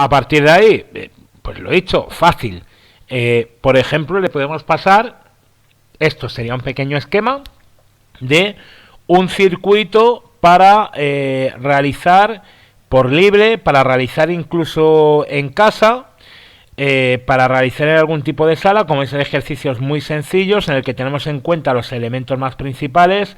A partir de ahí, pues lo he dicho, fácil. Por ejemplo, le podemos pasar, esto sería un pequeño esquema de un circuito para realizar por libre, para realizar incluso en casa, para realizar en algún tipo de sala, como es ejercicios muy sencillos en el que tenemos en cuenta los elementos más principales,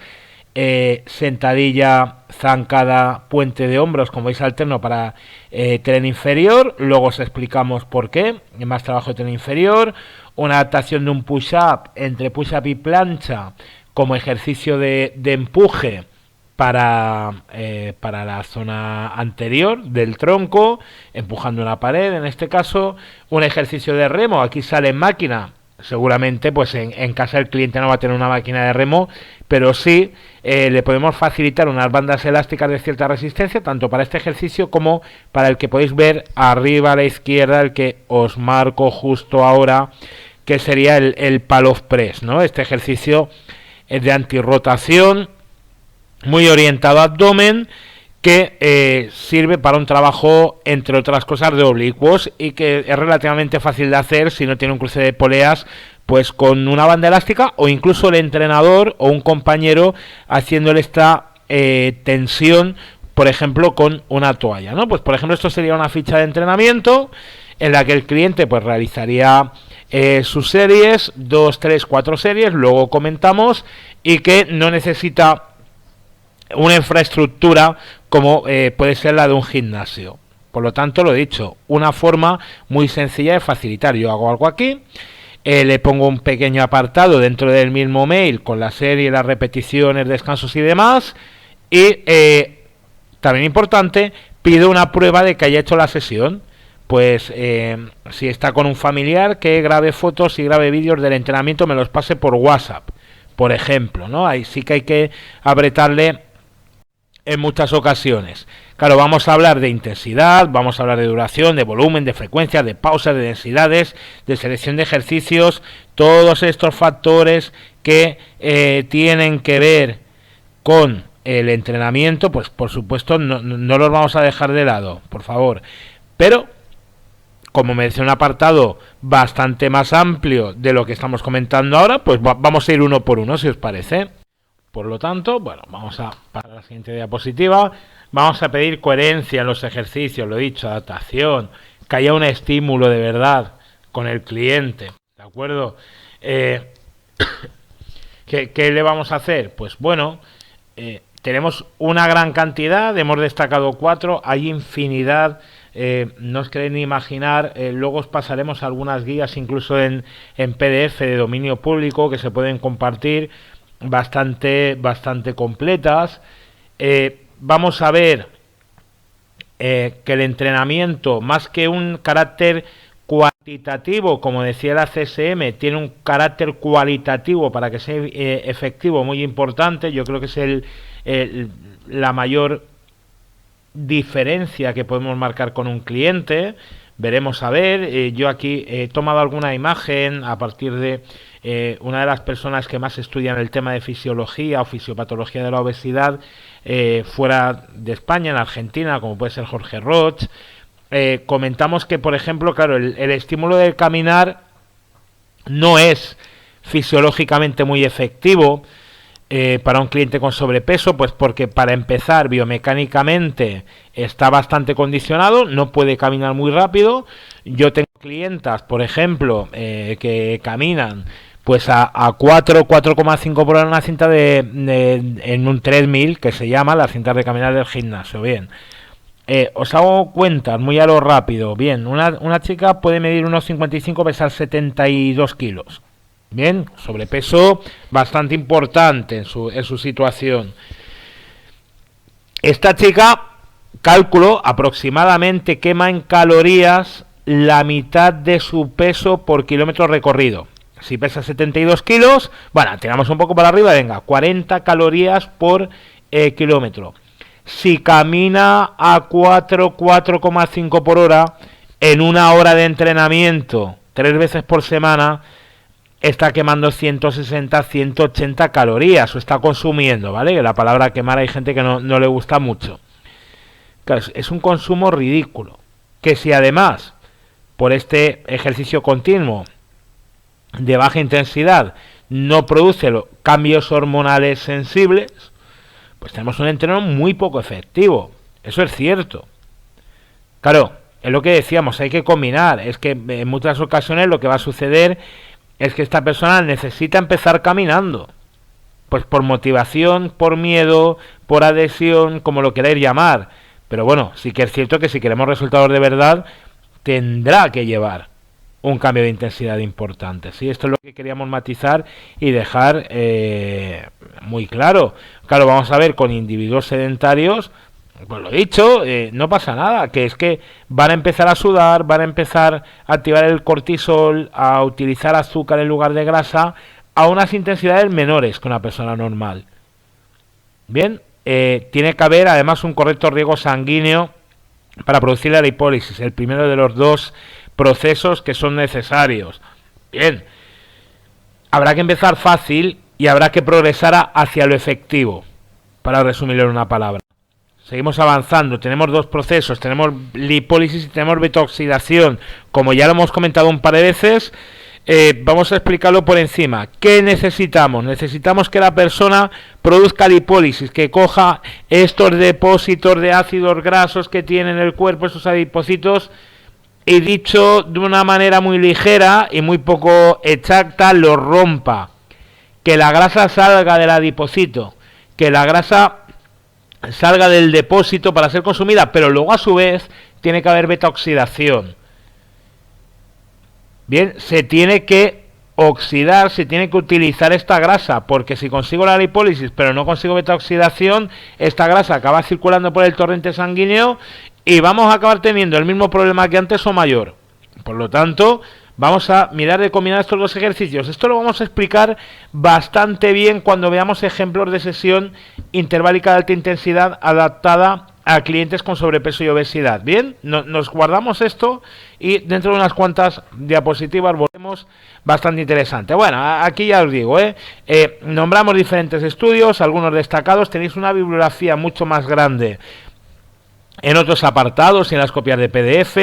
sentadilla, zancada, puente de hombros, como veis alterno para tren inferior, luego os explicamos por qué, más trabajo de tren inferior, una adaptación de un push-up entre push-up y plancha como ejercicio de empuje para la zona anterior del tronco, empujando una pared en este caso, un ejercicio de remo, aquí sale en máquina, seguramente pues en casa el cliente no va a tener una máquina de remo, pero sí le podemos facilitar unas bandas elásticas de cierta resistencia, tanto para este ejercicio como para el que podéis ver arriba a la izquierda, el que os marco justo ahora, que sería el Pallof Press, ¿no? Este ejercicio es de antirrotación, muy orientado a abdomen, que sirve para un trabajo, entre otras cosas, de oblicuos y que es relativamente fácil de hacer si no tiene un cruce de poleas, pues con una banda elástica o incluso el entrenador o un compañero haciéndole esta tensión, por ejemplo, con una toalla, ¿no? Pues por ejemplo esto sería una ficha de entrenamiento en la que el cliente pues realizaría sus series, 2, 3, 4 series, luego comentamos, y que no necesita una infraestructura como puede ser la de un gimnasio. Por lo tanto, lo he dicho, una forma muy sencilla de facilitar. Yo hago algo aquí, le pongo un pequeño apartado dentro del mismo mail con la serie, las repeticiones, descansos y demás, y también importante, pido una prueba de que haya hecho la sesión. Pues si está con un familiar, que grabe fotos y grabe vídeos del entrenamiento, me los pase por WhatsApp, por ejemplo, ¿no? Ahí sí que hay que apretarle en muchas ocasiones. Claro, vamos a hablar de intensidad, vamos a hablar de duración, de volumen, de frecuencia, de pausas, de densidades, de selección de ejercicios, todos estos factores que tienen que ver con el entrenamiento, pues por supuesto no los vamos a dejar de lado, por favor. Pero, como me decía, un apartado bastante más amplio de lo que estamos comentando ahora, pues vamos a ir uno por uno, si os parece. Por lo tanto, bueno, vamos a para la siguiente diapositiva. Vamos a pedir coherencia en los ejercicios, lo he dicho, adaptación, que haya un estímulo de verdad con el cliente, ¿de acuerdo? ¿Qué le vamos a hacer? Pues bueno, tenemos una gran cantidad, hemos destacado 4, hay infinidad, no os queréis ni imaginar, luego os pasaremos algunas guías incluso en PDF de dominio público que se pueden compartir, bastante completas. Vamos a ver que el entrenamiento, más que un carácter cuantitativo, como decía la CSM, tiene un carácter cualitativo para que sea efectivo, muy importante. Yo creo que es la mayor diferencia que podemos marcar con un cliente. Veremos a ver, yo aquí he tomado alguna imagen a partir de una de las personas que más estudian el tema de fisiología o fisiopatología de la obesidad fuera de España, en Argentina, como puede ser Jorge Roch. Comentamos que, por ejemplo, claro, el estímulo del caminar no es fisiológicamente muy efectivo para un cliente con sobrepeso, pues porque para empezar biomecánicamente está bastante condicionado, no puede caminar muy rápido. Yo tengo clientas, por ejemplo, que caminan pues a 4,5 por hora en una cinta en un treadmill, que se llama la cinta de caminar del gimnasio. Bien, os hago cuentas muy a lo rápido. Bien, una chica puede medir unos 55, pesar 72 kilos. Bien, sobrepeso bastante importante en su situación. Esta chica, cálculo, aproximadamente quema en calorías la mitad de su peso por kilómetro recorrido. Si pesa 72 kilos, bueno, tiramos un poco para arriba, venga, 40 calorías por kilómetro. Si camina a 4,5 por hora en una hora de entrenamiento, 3 veces por semana, está quemando 160, 180 calorías, o está consumiendo, ¿vale? La palabra quemar hay gente que no le gusta mucho. Claro, es un consumo ridículo. que si además, por este ejercicio continuo de baja intensidad, no produce cambios hormonales sensibles, pues tenemos un entreno muy poco efectivo. Eso es cierto. Claro, es lo que decíamos, hay que combinar. Es que en muchas ocasiones lo que va a suceder es que esta persona necesita empezar caminando. Pues por motivación, por miedo, por adhesión, como lo queráis llamar. Pero bueno, sí que es cierto que si queremos resultados de verdad, tendrá que llevar un cambio de intensidad importante. ¿Sí? Esto es lo que queríamos matizar y dejar muy claro. Claro, vamos a ver con individuos sedentarios, pues lo dicho, no pasa nada, que es que van a empezar a sudar, van a empezar a activar el cortisol, a utilizar azúcar en lugar de grasa, a unas intensidades menores que una persona normal. Bien, tiene que haber además un correcto riego sanguíneo para producir la lipólisis, el primero de los dos procesos que son necesarios. Bien, habrá que empezar fácil y habrá que progresar hacia lo efectivo, para resumirlo en una palabra. Seguimos avanzando, tenemos dos procesos, tenemos lipólisis y tenemos beta-oxidación. Como ya lo hemos comentado un par de veces, vamos a explicarlo por encima. ¿Qué necesitamos? Necesitamos que la persona produzca lipólisis, que coja estos depósitos de ácidos grasos que tiene en el cuerpo, esos adipocitos, y dicho de una manera muy ligera y muy poco exacta, los rompa. Que la grasa salga del adipocito, que la grasa salga del depósito para ser consumida, pero luego a su vez tiene que haber beta-oxidación. Bien, se tiene que oxidar, se tiene que utilizar esta grasa, porque si consigo la lipólisis pero no consigo beta-oxidación, esta grasa acaba circulando por el torrente sanguíneo y vamos a acabar teniendo el mismo problema que antes o mayor. Por lo tanto, vamos a mirar de combinar estos dos ejercicios. Esto lo vamos a explicar bastante bien cuando veamos ejemplos de sesión interválica de alta intensidad adaptada a clientes con sobrepeso y obesidad. Bien, nos guardamos esto y dentro de unas cuantas diapositivas volvemos bastante interesante. Bueno, aquí ya os digo, nombramos diferentes estudios, algunos destacados, tenéis una bibliografía mucho más grande en otros apartados y en las copias de PDF,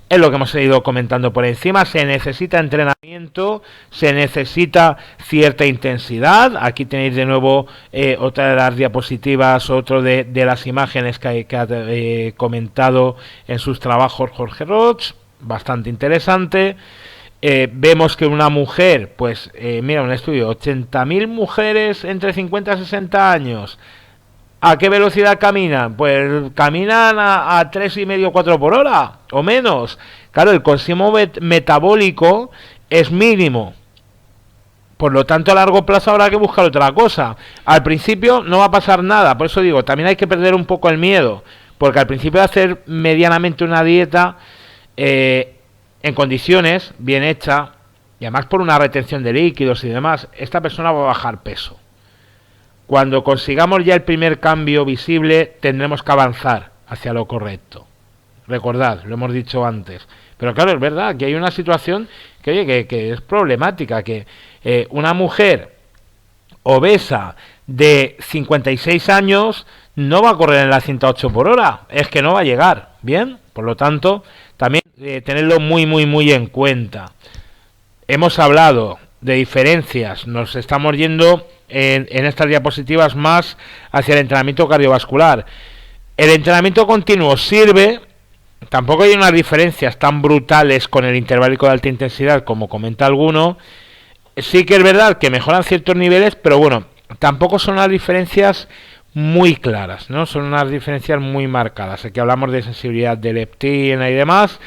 es lo que hemos ido comentando por encima. Se necesita entrenamiento, se necesita cierta intensidad. Aquí tenéis de nuevo otra de las diapositivas, otro de las imágenes que ha comentado en sus trabajos Jorge Roch, bastante interesante. Vemos que una mujer, pues mira, un estudio, 80.000 mujeres entre 50 y 60 años. ¿A qué velocidad caminan? Pues caminan a 3,5 4 por hora o menos. Claro, el consumo metabólico es mínimo. Por lo tanto, a largo plazo habrá que buscar otra cosa. Al principio no va a pasar nada. Por eso digo, también hay que perder un poco el miedo. Porque al principio de hacer medianamente una dieta en condiciones, bien hecha, y además por una retención de líquidos y demás, esta persona va a bajar peso. Cuando consigamos ya el primer cambio visible, tendremos que avanzar hacia lo correcto. Recordad, lo hemos dicho antes. Pero claro, es verdad que hay una situación que, oye, que es problemática, que una mujer obesa de 56 años no va a correr en la 108 por hora. Es que no va a llegar, ¿bien? Por lo tanto, también tenerlo muy en cuenta. Hemos hablado de diferencias, nos estamos yendo en estas diapositivas más hacia el entrenamiento cardiovascular. El entrenamiento continuo sirve, tampoco hay unas diferencias tan brutales con el interválico de alta intensidad como comenta alguno. Sí que es verdad que mejoran ciertos niveles, pero bueno, tampoco son unas diferencias muy claras, ¿no? Son unas diferencias muy marcadas. Aquí hablamos de sensibilidad de leptina y demás.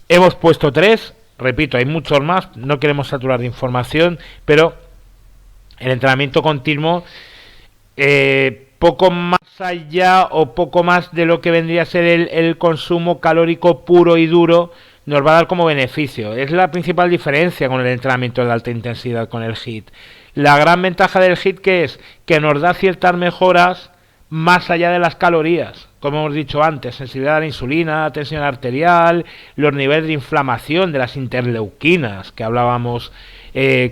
Hemos puesto 3, repito, hay muchos más, no queremos saturar de información, pero el entrenamiento continuo, poco más allá o poco más de lo que vendría a ser el consumo calórico puro y duro, nos va a dar como beneficio. Es la principal diferencia con el entrenamiento de alta intensidad, con el HIIT. La gran ventaja del HIIT que es que nos da ciertas mejoras más allá de las calorías, como hemos dicho antes, sensibilidad a la insulina, tensión arterial, los niveles de inflamación de las interleuquinas que hablábamos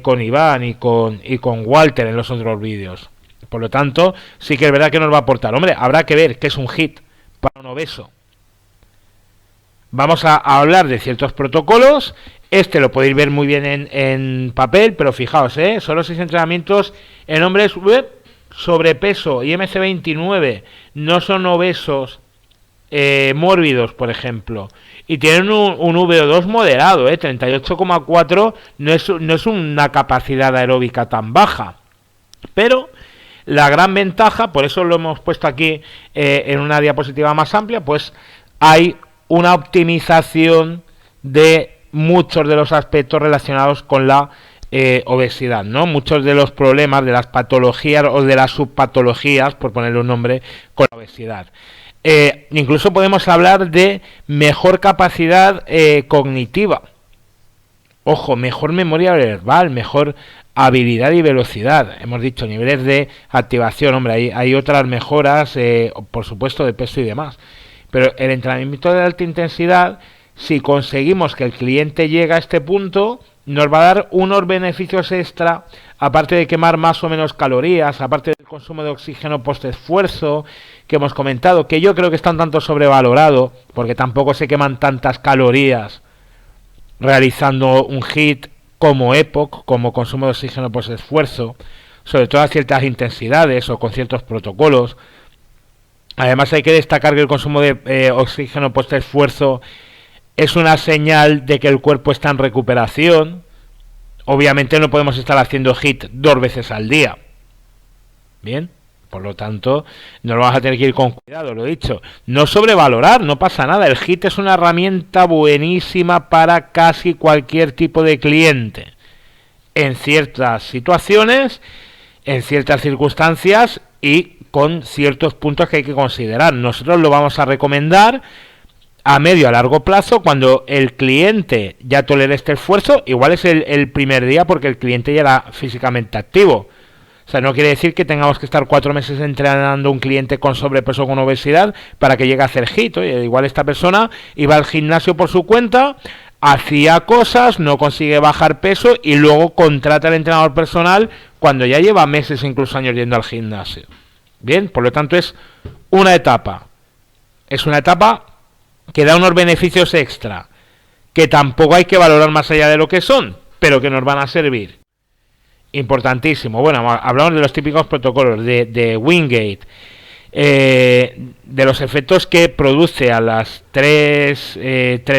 con Iván y con Walter en los otros vídeos. Por lo tanto, sí que es verdad que nos va a aportar. Hombre, habrá que ver qué es un HIIT para un obeso. Vamos a hablar de ciertos protocolos. Este lo podéis ver muy bien en papel, pero fijaos, solo 6 entrenamientos en hombres sobrepeso y MC29, no son obesos mórbidos, por ejemplo, y tienen un VO2 moderado, 38,4, no es una capacidad aeróbica tan baja, pero la gran ventaja, por eso lo hemos puesto aquí en una diapositiva más amplia, pues hay una optimización de muchos de los aspectos relacionados con la obesidad, ¿no? Muchos de los problemas de las patologías o de las subpatologías, por ponerle un nombre, con la obesidad. Incluso podemos hablar de mejor capacidad cognitiva. Ojo, mejor memoria verbal, mejor habilidad y velocidad. Hemos dicho niveles de activación, hombre, hay otras mejoras, por supuesto, de peso y demás. Pero el entrenamiento de alta intensidad, si conseguimos que el cliente llegue a este punto, nos va a dar unos beneficios extra, aparte de quemar más o menos calorías, aparte del consumo de oxígeno post-esfuerzo que hemos comentado, que yo creo que está un tanto sobrevalorado, porque tampoco se queman tantas calorías realizando un HIIT como EPOC, como consumo de oxígeno post-esfuerzo, sobre todo a ciertas intensidades o con ciertos protocolos. Además hay que destacar que el consumo de oxígeno post-esfuerzo es una señal de que el cuerpo está en recuperación. Obviamente no podemos estar haciendo HIIT 2 veces al día. Bien, por lo tanto, nos vamos a tener que ir con cuidado, lo he dicho. No sobrevalorar, no pasa nada. El HIIT es una herramienta buenísima para casi cualquier tipo de cliente. En ciertas situaciones, en ciertas circunstancias y con ciertos puntos que hay que considerar. Nosotros lo vamos a recomendar a medio a largo plazo cuando el cliente ya tolera este esfuerzo. Igual es el primer día porque el cliente ya era físicamente activo. O sea, no quiere decir que tengamos que estar 4 meses entrenando a un cliente con sobrepeso o con obesidad para que llegue a hacer HIIT. Oye, igual esta persona iba al gimnasio por su cuenta, hacía cosas, no consigue bajar peso y luego contrata al entrenador personal cuando ya lleva meses, incluso años yendo al gimnasio. Bien, por lo tanto es una etapa. Es una etapa que da unos beneficios extra, que tampoco hay que valorar más allá de lo que son, pero que nos van a servir. Importantísimo. Bueno, hablamos de los típicos protocolos de Wingate, de los efectos que produce a las 3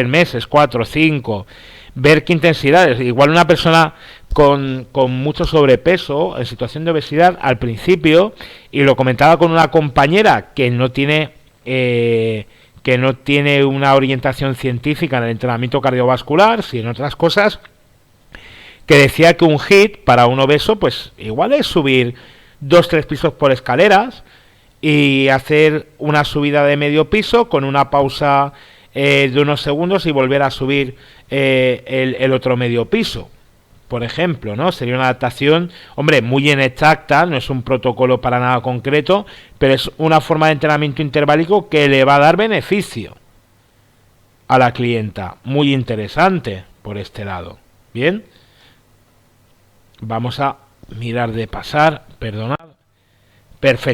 meses, 4, 5, ver qué intensidades. Igual una persona con mucho sobrepeso, en situación de obesidad, al principio, y lo comentaba con una compañera que no tiene una orientación científica en el entrenamiento cardiovascular, sino en otras cosas, que decía que un HIIT para un obeso, pues igual es subir 2-3 pisos por escaleras y hacer una subida de medio piso con una pausa de unos segundos y volver a subir el otro medio piso, por ejemplo, ¿no? Sería una adaptación, hombre, muy inexacta, no es un protocolo para nada concreto, pero es una forma de entrenamiento interválico que le va a dar beneficio a la clienta. Muy interesante por este lado. Bien, vamos a mirar de pasar, perdonad. Perfecto.